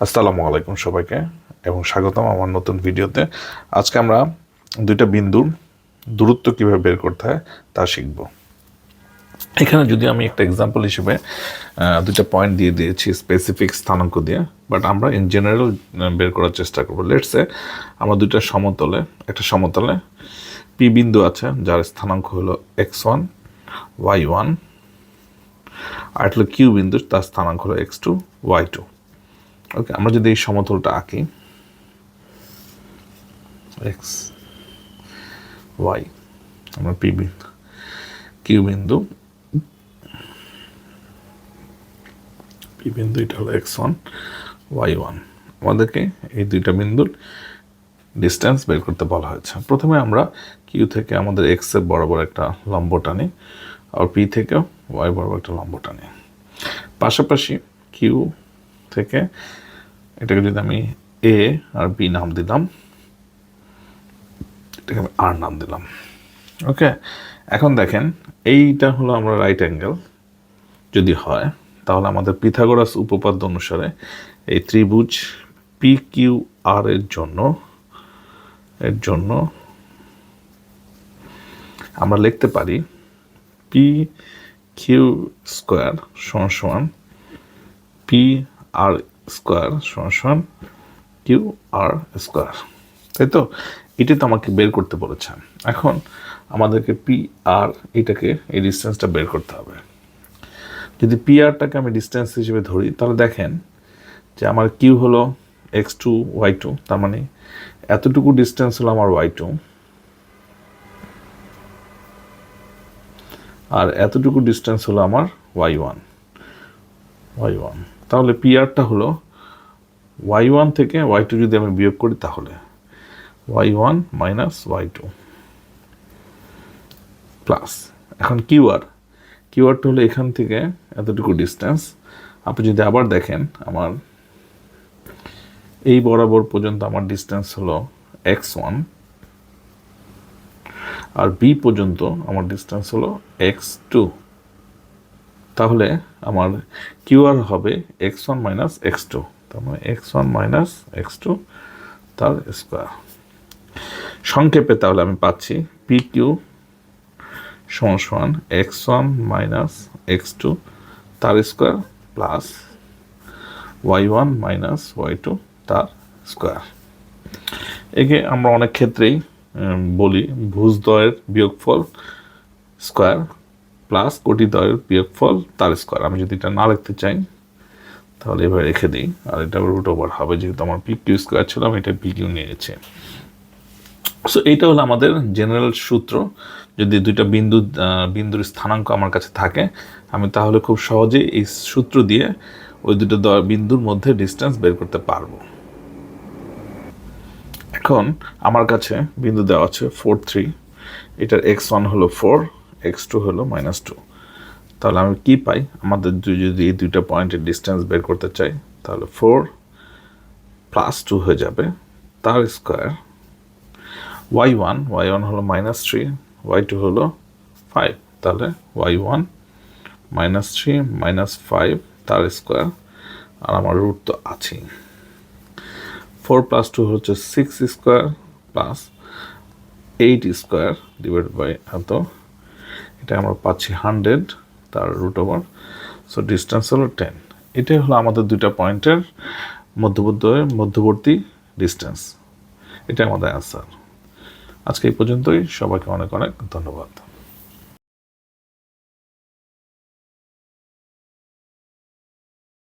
আসসালামু আলাইকুম সবাইকে এবং স্বাগতম আমার নতুন ভিডিওতে। আজকে আমরা দুইটা বিন্দুর দূরত্ব কীভাবে বের করতে হয় তা শিখব। এখানে যদি আমি একটা এক্সাম্পল হিসেবে দুইটা পয়েন্ট দিয়ে দিয়েছি স্পেসিফিক স্থানাঙ্ক দিয়ে, বাট আমরা ইন জেনারেল বের করার চেষ্টা করবো। লেটসে আমরা দুইটা একটা সমতলে পি বিন্দু আছে যার স্থানাঙ্ক হলো x1 y1, আর হলো কিউ বিন্দু তার স্থানাঙ্ক হলো x2 y2। ওকে, আমরা যদি এই সমতলটা আঁকি এক্স ওয়াই, আমরা পি বিন্দু কিউ বিন্দু এটা হলো x1 y1। আমাদেরকে এই দুইটা বিন্দুর ডিস্টেন্স বের করতে বলা হয়েছে। প্রথমে আমরা কিউ থেকে আমাদের এক্স এর বরাবর একটা লম্ব টানি, আর পি থেকে ওয়াই বরাবর একটা লম্ব টানি। পাশাপাশি কিউ থেকে এটাকে যদি আমি এ আর বি নাম দিলাম, এটাকে আমি আর নাম দিলাম। ওকে, এখন দেখেন এইটা হলো আমরা রাইট অ্যাঙ্গেল যদি হয়, তাহলে আমাদের পিথাগোরাস উপপাদ্য অনুসারে এই ত্রিভুজ পি কিউ আর এর জন্য আমরা লিখতে পারি পি কিউ স্কোয়ার সমান সমান পি আর স্কোয়ার সমান সমান কিউ আর স্কোয়ার, তাই তো? এটা তো আমাকে বের করতে বলেছে। এখন আমাদেরকে পি আর এটাকে এই ডিস্টেন্সটা বের করতে হবে। যদি পি আরটাকে আমি ডিস্টেন্স হিসেবে ধরি, তাহলে দেখেন যে আমার কিউ হলো x2 y2, তার মানে এতটুকু ডিস্টেন্স হলো আমার y2, আর এতটুকু ডিস্টেন্স হলো আমার y1। তাহলে পি আরটা হলো y1 থেকে y2 যদি আমি বিয়োগ করি, তাহলে y1 মাইনাস y2 প্লাস, এখন কিউআরটা হলো এখান থেকে এতটুকু ডিস্টেন্স। আপনি যদি আবার দেখেন আমার এই বরাবর পর্যন্ত আমার ডিস্টেন্স হলো x1, আর বি পর্যন্ত আমার ডিস্টেন্স হলো x2, তাহলে আমার কিউআর হবে x1 মাইনাস x2, তার মানে x1 মাইনাস x2 তার স্কোয়ার। সংক্ষেপে তাহলে আমি পাচ্ছি পি কিউ সমান সমান x1 মাইনাস x2 তার square plus y1 minus y2 তার স্কোয়ার। একে আমরা অনেক ক্ষেত্রেই বলি ভুজদ্বয়ের বিয়োগফল স্কোয়ার প্লাস কোটিদ্বয়ের বিয়োগফল তার স্কোয়ার। আমি যদি এটা না লিখতে চাই তাহলে এভাবে রেখে দিই, আর এটা রুট ওভার হবে, যেহেতু আমার পি কিউ স্কোয়ার ছিল আমি এটা পি কিউ নিয়ে গেছি। সো এইটা হলো আমাদের জেনারেল সূত্র। যদি দুইটা বিন্দুর স্থানাঙ্ক আমার কাছে থাকে, আমি তাহলে খুব সহজেই এই সূত্র দিয়ে ওই দুটো বিন্দুর মধ্যে ডিস্টেন্স বের করতে পারবো। এখন আমার কাছে বিন্দু দেওয়া আছে 4, 3, এটার x1 হলো 4, x2 হলো -2। তাহলে আমি কি পাই? আমাদের যদি এই দুইটা পয়েন্টের ডিস্টেন্স বের করতে চাই, তাহলে 4 প্লাস 2 হয়ে যাবে তার স্কোয়ার, y1 হলো -3, y2 হলো 5, তাহলে y1 -3 -5 তার স্কোয়ার, আর আমার রুট তো আছেই। 4 প্লাস 2 হচ্ছে 6 square plus 8 square divide by এত, এটা আমরা পাচ্ছি 100 তার রুট ওভার। সো ডিস্টেন্স হলো 10। এটাই হলো আমাদের দুইটা পয়েন্টের মধ্যবর্তী ডিস্টেন্স। এটাই আমাদের অ্যান্সার। আজকে এই পর্যন্তই। সবাইকে অনেক অনেক ধন্যবাদ।